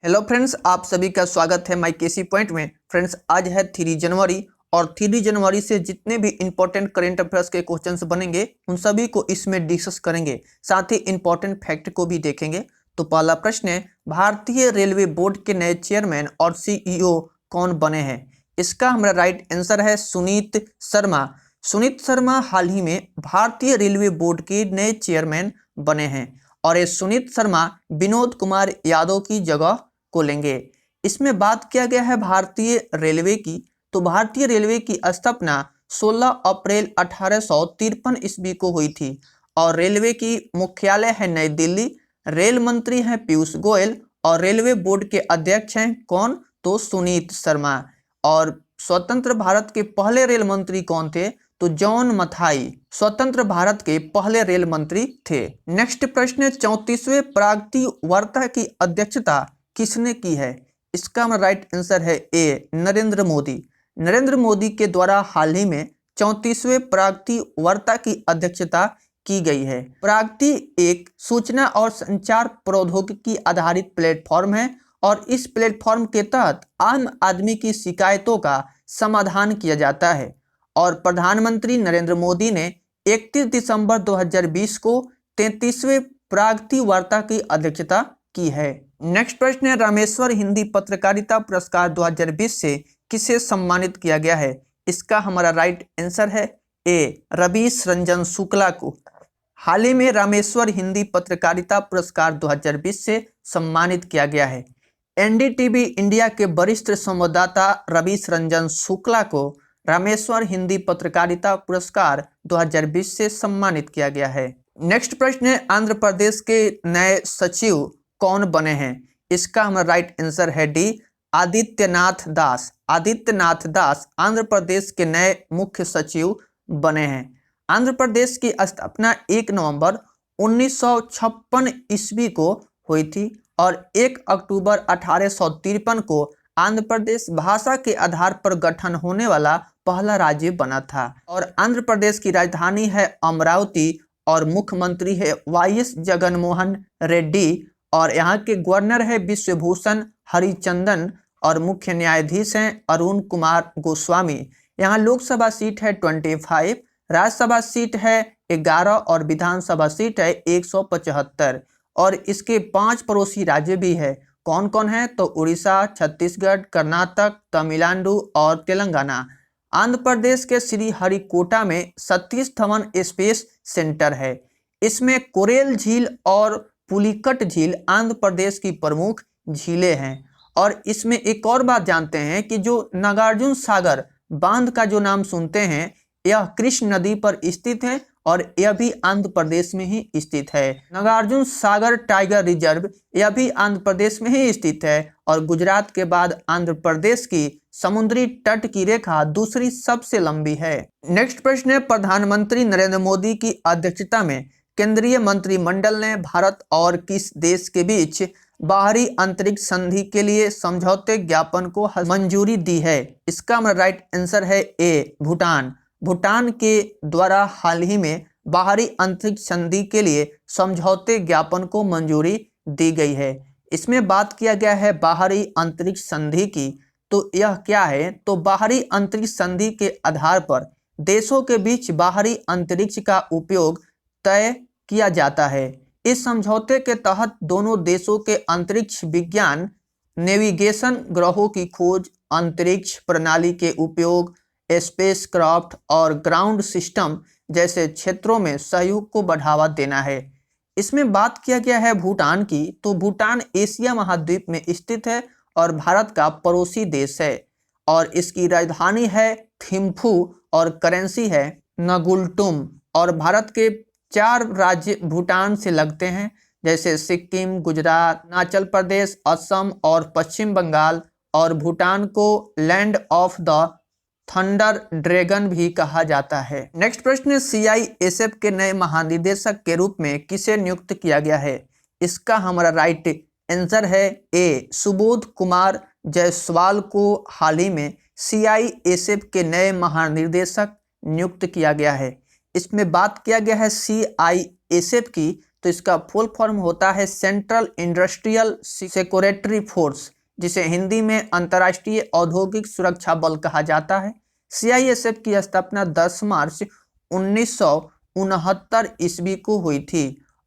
Hello friends, आप सभी का स्वागत है माई केसी पॉइंट में। फ्रेंड्स, आज है 3 जनवरी और 3 जनवरी से जितने भी इंपॉर्टेंट करेंट अफेयर्स के क्वेश्चंस बनेंगे उन सभी को इसमें डिस्कस करेंगे, साथ ही इंपॉर्टेंट फैक्ट को भी देखेंगे। तो पहला प्रश्न है, भारतीय रेलवे बोर्ड के नए चेयरमैन और सीईओ कौन बने हैं? इसका हमारा राइट आंसर है सुनीत शर्मा। सुनीत शर्मा हाल ही में भारतीय रेलवे बोर्ड के नए चेयरमैन बने हैं और ये सुनीत शर्मा विनोद कुमार यादव की जगह को लेंगे। इसमें बात किया गया है भारतीय रेलवे की, तो भारतीय रेलवे की स्थापना 16 अप्रैल 1853 ईस्वी को हुई थी और रेलवे की मुख्यालय है नई दिल्ली। रेल मंत्री हैं पीयूष गोयल और रेलवे बोर्ड के अध्यक्ष हैं कौन? तो सुनीत शर्मा। और स्वतंत्र भारत के पहले रेल मंत्री कौन थे? तो जॉन मथाई स्वतंत्र भारत के पहले रेल मंत्री थे। नेक्स्ट प्रश्न, 34वें प्रागति वार्ता की अध्यक्षता किसने की है? इसका हमारा राइट आंसर है ए, नरेंद्र मोदी। नरेंद्र मोदी के द्वारा हाल ही में 34वें प्रागति वार्ता की अध्यक्षता की गई है। प्रागति एक सूचना और संचार प्रौद्योगिकी आधारित प्लेटफॉर्म है और इस प्लेटफॉर्म के तहत आम आदमी की शिकायतों का समाधान किया जाता है और प्रधानमंत्री नरेंद्र मोदी ने 31 दिसंबर 2020 को 33वें प्रागति वार्ता की अध्यक्षता की है। नेक्स्ट प्रश्न है, रामेश्वर हिंदी पत्रकारिता पुरस्कार 2020 से किसे सम्मानित किया गया है? इसका हमारा राइट आंसर है ए, रवीश रंजन शुक्ला को। हाल ही में रामेश्वर हिंदी पत्रकारिता पुरस्कार 2020 से सम्मानित किया गया है। एनडीटीवी इंडिया के वरिष्ठ संवाददाता रवीश रंजन शुक्ला को रामेश्वर हिंदी पत्रकारिता पुरस्कार 2020 से सम्मानित किया गया है। नेक्स्ट प्रश्न है, आंध्र प्रदेश के नए सचिव कौन बने हैं? इसका हमारा राइट आंसर है डी, आदित्यनाथ दास। आदित्यनाथ दास आंध्र प्रदेश के नए मुख्य सचिव बने हैं। आंध्र प्रदेश की स्थापना 1 नवंबर 1956 ईस्वी को हुई थी और 1 अक्टूबर 1853 को आंध्र प्रदेश भाषा के आधार पर गठन होने वाला पहला राज्य बना था और आंध्र प्रदेश की राजधानी है अमरावती और मुख्यमंत्री है वाईएस जगनमोहन रेड्डी और यहाँ के गवर्नर है विश्वभूषण हरिचंदन और मुख्य न्यायाधीश हैं अरुण कुमार गोस्वामी। यहाँ लोकसभा सीट है 25, राज्यसभा सीट है 11 और विधानसभा सीट है 175 और इसके 5 पड़ोसी राज्य भी है। कौन कौन है? तो उड़ीसा, छत्तीसगढ़, कर्नाटक, तमिलनाडु और तेलंगाना। आंध्र प्रदेश के श्रीहरिकोटा में सतीश धवन स्पेस सेंटर है। इसमें कोरेल झील और पुलिकट झील आंध्र प्रदेश की प्रमुख झीलें हैं और इसमें एक और बात जानते हैं कि जो नागार्जुन सागर बांध का जो नाम सुनते हैं यह कृष्ण नदी पर स्थित है और यह भी आंध्र प्रदेश में ही स्थित है। नागार्जुन सागर टाइगर रिजर्व यह भी आंध्र प्रदेश में ही स्थित है और गुजरात के बाद आंध्र प्रदेश की समुद्री तट की रेखा दूसरी सबसे लंबी है। नेक्स्ट प्रश्न है, प्रधानमंत्री नरेंद्र मोदी की अध्यक्षता में केंद्रीय मंत्रिमंडल ने भारत और किस देश के बीच बाहरी अंतरिक्ष संधि के लिए समझौते ज्ञापन को मंजूरी दी है? इसका हमारा राइट आंसर है ए, भूटान। भूटान के द्वारा हाल ही में बाहरी अंतरिक्ष संधि के लिए समझौते ज्ञापन को मंजूरी दी गई है। इसमें बात किया गया है बाहरी अंतरिक्ष संधि की, तो यह क्या है? तो बाहरी अंतरिक्ष संधि के आधार पर देशों के बीच बाहरी अंतरिक्ष का उपयोग तय किया जाता है। इस समझौते के तहत दोनों देशों के अंतरिक्ष विज्ञान, नेविगेशन, ग्रहों की खोज, अंतरिक्ष प्रणाली के उपयोग, स्पेसक्राफ्ट और ग्राउंड सिस्टम जैसे क्षेत्रों में सहयोग को बढ़ावा देना है। इसमें बात किया गया है भूटान की, तो भूटान एशिया महाद्वीप में स्थित है और भारत का पड़ोसी देश है और इसकी राजधानी है थिम्फू और करेंसी है नगुल्टुम और भारत के 4 राज्य भूटान से लगते हैं जैसे सिक्किम, गुजरात, अरुणाचल प्रदेश, असम और पश्चिम बंगाल और भूटान को land of the thunder dragon भी कहा जाता है। नेक्स्ट प्रश्न, सीआईएसएफ के नए महानिदेशक के रूप में किसे नियुक्त किया गया है? इसका हमारा राइट आंसर है ए, सुबोध कुमार जायसवाल को हाल ही में सीआईएसएफ के नए महानिदेशक नियुक्त किया गया है। इसमें बात किया गया है सीआईएसएफ की, तो इसका फुल फॉर्म होता है सेंट्रल इंडस्ट्रियल सिक्योरिटी फोर्स, जिसे हिंदी में अंतर्राष्ट्रीय औद्योगिक सुरक्षा बल कहा जाता है। CISF की स्थापना 10 मार्च 1969 ईस्वी को हुई थी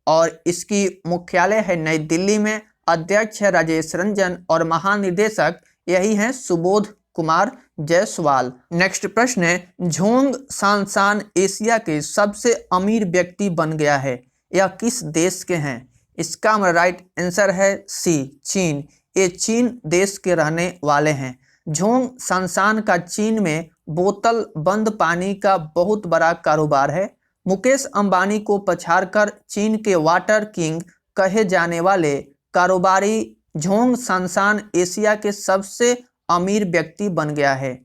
और इसकी मुख्यालय है नई दिल्ली में। अध्यक्ष है राजेश रंजन और महानिदेशक यही हैं सुबोध कुमार जायसवाल। नेक्स्ट प्रश्न है, झोंग सांसान एशिया के सबसे अमीर व्यक्ति बन गया है, यह किस देश के हैं? इसका राइट आंसर है सी, चीन। ये चीन देश के रहने वाले हैं। झोंग सांसान का चीन में बोतल बंद पानी का बहुत बड़ा कारोबार है। मुकेश अंबानी को पछाड़कर चीन के वाटर किंग कहे जाने वाले कारोबारी झोंग सांसान एशिया के सबसे अमीर व्यक्ति बन गया है।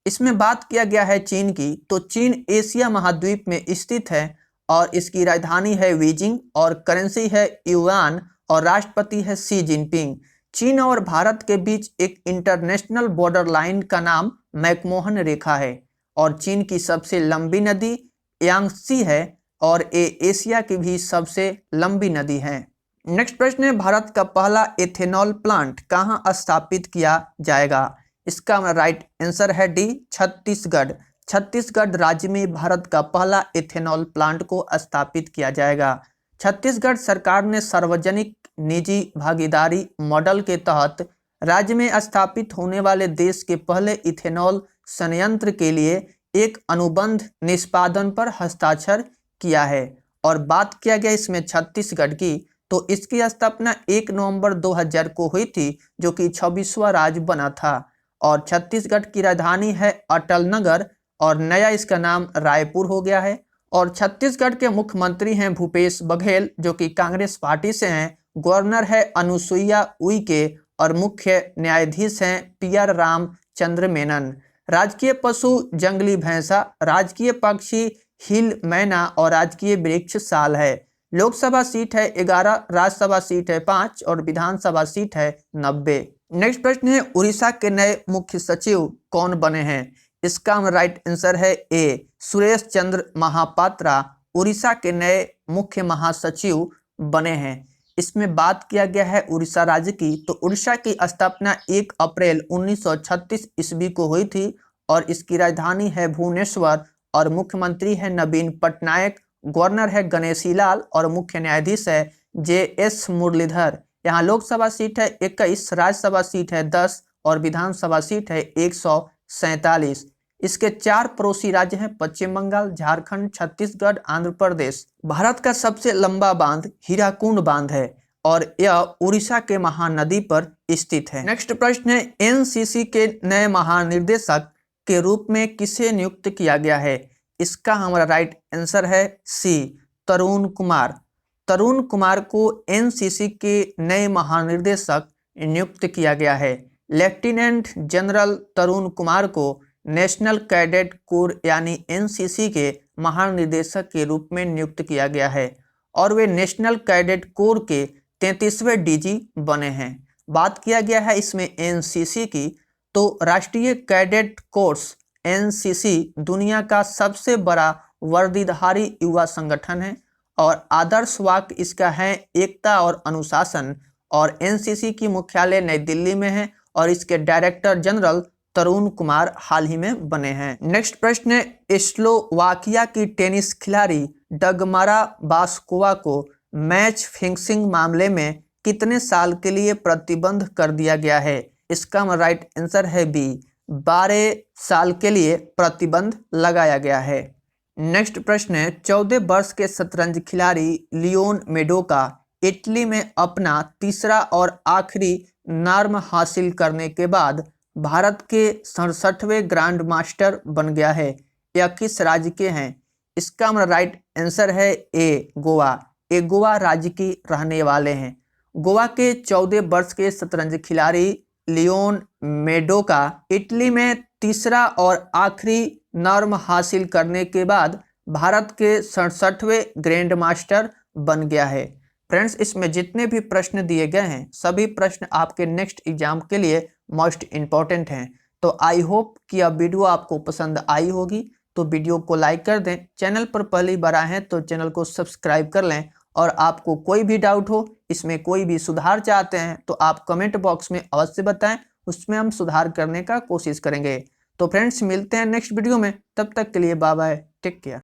इसमें बात किया गया है चीन की, तो चीन एशिया महाद्वीप में स्थित है और इसकी राजधानी है बीजिंग और करेंसी है युआन और राष्ट्रपति है शी जिनपिंग। चीन और भारत के बीच एक इंटरनेशनल बॉर्डर लाइन का नाम मैकमोहन रेखा है और चीन की सबसे लंबी नदी यांगत्से है और ये एशिया की भी सबसे लंबी नदी है। नेक्स्ट प्रश्न है, भारत का पहला एथेनॉल प्लांट कहाँ स्थापित किया जाएगा? इसका राइट आंसर है डी, छत्तीसगढ़। छत्तीसगढ़ राज्य में भारत का पहला एथेनॉल प्लांट को स्थापित किया जाएगा। छत्तीसगढ़ सरकार ने सार्वजनिक निजी भागीदारी मॉडल के तहत राज्य में स्थापित होने वाले देश के पहले इथेनॉल संयंत्र के लिए एक अनुबंध निष्पादन पर हस्ताक्षर किया है। और बात किया गया इसमें छत्तीसगढ़ की, तो इसकी स्थापना 1 नवंबर 2000 को हुई थी, जो कि 26वां राज्य बना था। और छत्तीसगढ़ की राजधानी है अटल नगर और नया इसका नाम रायपुर हो गया है। और छत्तीसगढ़ के मुख्यमंत्री हैं भूपेश बघेल, जो कि कांग्रेस पार्टी से हैं। गवर्नर है अनुसुईया उइके और मुख्य न्यायाधीश हैं PR रामचंद्र मेनन। राजकीय पशु जंगली भैंसा, राजकीय पक्षी हिल मैना और राजकीय वृक्ष साल है। लोकसभा सीट है 11, राज्यसभा सीट है 5 और विधानसभा सीट है 90। नेक्स्ट प्रश्न है, उड़ीसा के नए मुख्य सचिव कौन बने हैं? इसका राइट आंसर है ए, सुरेश चंद्र महापात्रा उड़ीसा के नए मुख्य महासचिव बने हैं। इसमें बात किया गया है उड़ीसा राज्य की, तो उड़ीसा की स्थापना 1 अप्रैल 1936 ईस्वी को हुई थी और इसकी राजधानी है भुवनेश्वर और मुख्यमंत्री है नवीन पटनायक। गवर्नर है गणेशी लाल और मुख्य न्यायाधीश है JS मुरलीधर। यहाँ लोकसभा सीट है 21, राज्यसभा सीट है 10 और विधानसभा सीट है 147। इसके 4 पड़ोसी राज्य हैं पश्चिम बंगाल, झारखंड, छत्तीसगढ़, आंध्र प्रदेश। भारत का सबसे लंबा बांध हीराकुंड बांध है और यह उड़ीसा के महानदी पर स्थित है। नेक्स्ट प्रश्न है, NCC के नए महानिर्देशक के रूप में किसे नियुक्त किया गया है? इसका हमारा राइट आंसर है सी, तरुण कुमार। तरुण कुमार को NCC के नए महानिर्देशक नियुक्त किया गया है। लेफ्टिनेंट जनरल तरुण कुमार को नेशनल कैडेट कोर यानी NCC के महानिदेशक के रूप में नियुक्त किया गया है और वे नेशनल कैडेट कोर के 33वें DG बने हैं। बात किया गया है इसमें NCC की, तो राष्ट्रीय कैडेट कोर्स NCC दुनिया का सबसे बड़ा वर्दीधारी युवा संगठन है और आदर्श वाक्य इसका है एकता और अनुशासन। और NCC की मुख्यालय नई दिल्ली में है और इसके डायरेक्टर जनरल तरुण कुमार हाल ही में बने हैं। नेक्स्ट प्रश्न है, स्लोवाकिया की टेनिस खिलाड़ी डगमारा बास्कोवा को मैच फिक्सिंग मामले में कितने साल के लिए प्रतिबंध कर दिया गया है? इसका राइट आंसर है बी, 12 साल के लिए प्रतिबंध लगाया गया है। नेक्स्ट प्रश्न है, 14 वर्ष के शतरंज खिलाड़ी लियोन मेडोका इटली में अपना तीसरा और आखिरी नाम हासिल करने के बाद भारत के 67वें ग्रैंड मास्टर बन गया है। यह किस राज्य के हैं? इसका राइट आंसर है ए, गोवा। ये गोवा राज्य के रहने वाले हैं। गोवा के 14 वर्ष के शतरंज खिलाड़ी लियोन मेडोका इटली में तीसरा और आखिरी नाम हासिल करने के बाद भारत के 67वें ग्रैंड मास्टर बन गया है। फ्रेंड्स, इसमें जितने भी प्रश्न दिए गए हैं सभी प्रश्न आपके नेक्स्ट एग्जाम के लिए मोस्ट इम्पॉर्टेंट हैं। तो आई होप कि यह वीडियो आपको पसंद आई होगी, तो वीडियो को लाइक कर दें। चैनल पर पहली बार आए हैं तो चैनल को सब्सक्राइब कर लें और आपको कोई भी डाउट हो, इसमें कोई भी सुधार चाहते हैं तो आप कमेंट बॉक्स में अवश्य बताएं, उसमें हम सुधार करने का कोशिश करेंगे। तो फ्रेंड्स मिलते हैं नेक्स्ट वीडियो में, तब तक के लिए बाय बाय, टेक केयर।